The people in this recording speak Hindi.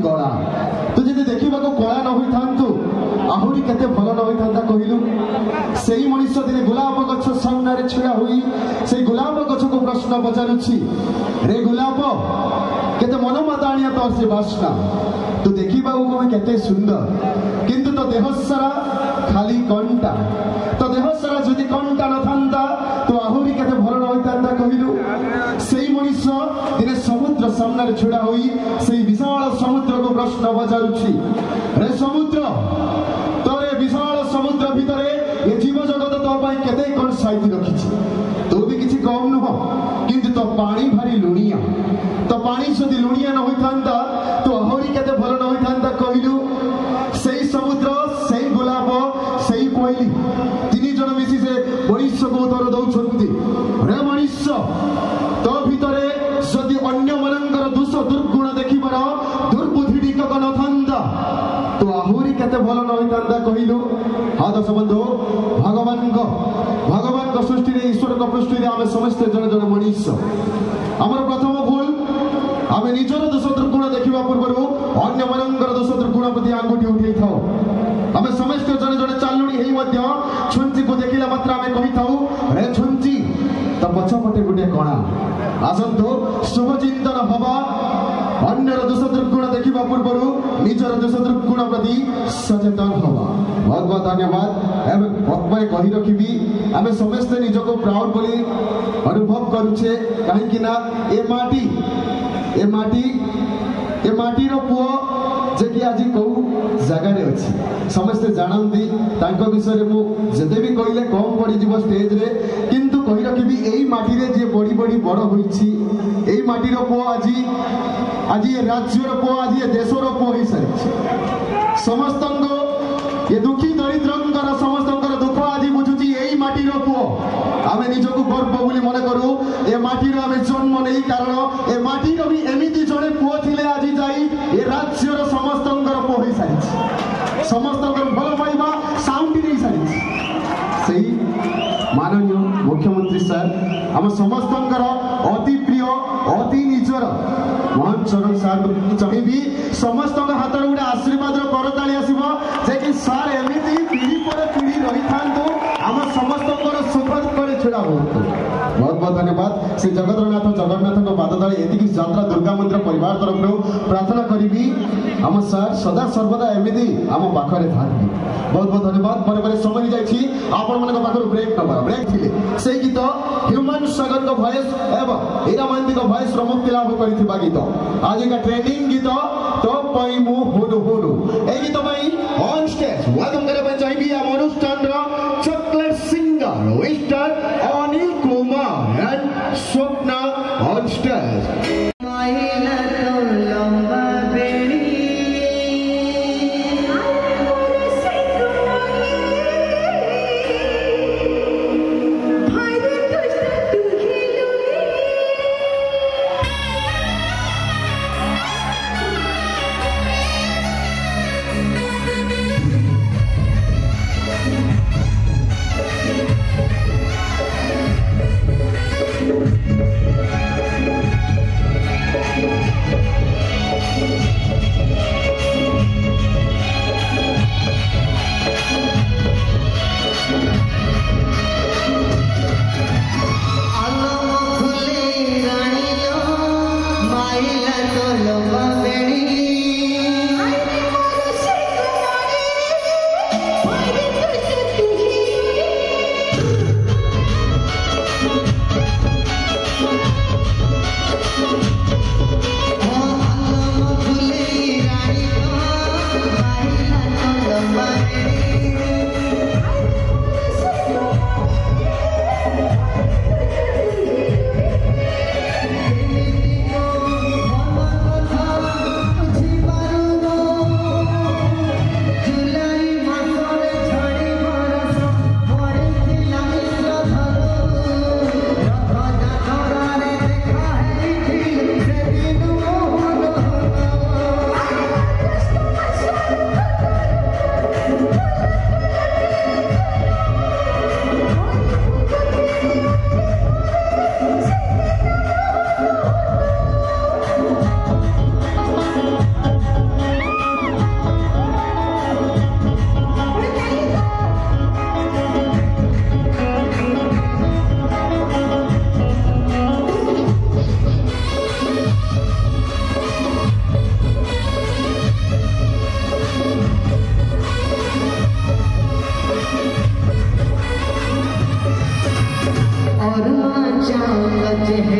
कला तू जब देखा कला न होता आहरी केते भल न होता कहलु से मनीष दिने गुलाब गछ सामने छिड़ा हुई से गुलाब गछ को प्रश्न पचारुछि रे गुलाब केते मनमादाणिया तो से बासना तू देखा केते सुंदर किंतु तो देह सारा खाली कंटा तो देह सारा जदि कंटा न था तो आहरी केते भल न होता कहलु से मनीष दिने समुद्र सामने छिड़ा हुई से विशाल समुद्र को प्रश्न पचारुछि रे समुद्र तोरे विशाल समुद्र भितर ये जीव जगत तो केते कौन साइति रखी तू भी किसी कम नुह किंतु तो पानी भारी लुणिया तो पानी जदि लुणिया न होता तो आहरी केते भल न होता कहलु से समुद्र से गुलाब से कोइली तीन जन मिसी से मनुष्य को उत्तर दौरान रे मनुष्य तो भितर जदि अन्य मानकर दोष दुर्गुण देखिबार दुर्बुद्धि टिकक न था तो आहरी केते भल न होता कहलु। हाँ दर्शक बंधु भगवान सृष्टि ईश्वर पृष्ठि आम समस्त जन जन मनुष्य आमर प्रथम भूल आम निजर दोष दुर्गुण देखा पूर्व अन्य मानकर दोष दुर्गुण प्रति आंगुठी उठे था आम समस्त जन जन चालुणी छुंची को देखला मात्र आम कही था रे छुंची तो पछपटे गोटे कणा आसतु शुभ चिंतन हवा अन्यर दोष दुर्गुण देखा पूर्व निजर दोष दुर्गुण प्रति सचेतन हवा। बहुत बहुत धन्यवाद कही रखी आम समस्ते निजको प्राउड बोली अनुभव करुचे कहीं ए माटीर पुओ जे कि आज कौ जगार अच्छी समस्ते जानती विषय मुझे भी कहले कम पड़ स्टेज रे किंतु कही रखी यही माटी जे बड़ी बड़ी बड़ होई माटीर पुओ आज ये राज्यर पुओ आज ये देशर पुओ हो सारी समस्त ये दुखी दरिद्र समस्त दुख आज बुझुची यही माटीर पुओ आम निजक गर्व बोली मन करूँ ए माटीर आम जन्म नहीं कारण ए माटीर भी एमती जड़े पुओ थिले आज जाई ए राज्यर समस्त पुओ हो सारी समस्त भल पाइबा साउंटी नहीं सारी सही माननीय मुख्यमंत्री सर आम समस्त अति प्रिय अति निजर मोहन चरण सार चाहिए समस्त हाथ गोटे आशीर्वाद करताली आसो जे सार एमती पीढ़ी पर पीढ़ी रही था आम समस्त सुखद कर छिड़ा हो। बहुत बहुत धन्यवाद श्री जगन्नाथ पाद तले ये यात्रा दुर्गा मंदिर परिवार तरफ प्रार्थना करी आम सार सदा सर्वदा एमती आम पाखे था। बहुत बहुत धन्यवाद पर समय जाइए आपण मान ब्रेक नंबर ब्रेक थी से गीत ह्यूमन सागर भॉइस एवं हीरा महांती भॉइस मुक्ति लाभ कर गीत आज का ट्रेंडिंग गीत तो पई मु हुडु हुडु ए गीत ऑन स्टेज वेलकम करे चाहिए आम अनुष्ठान chocolate singer mister Anil Kumar and Swapna on stage. और माँ चाँद चेहरा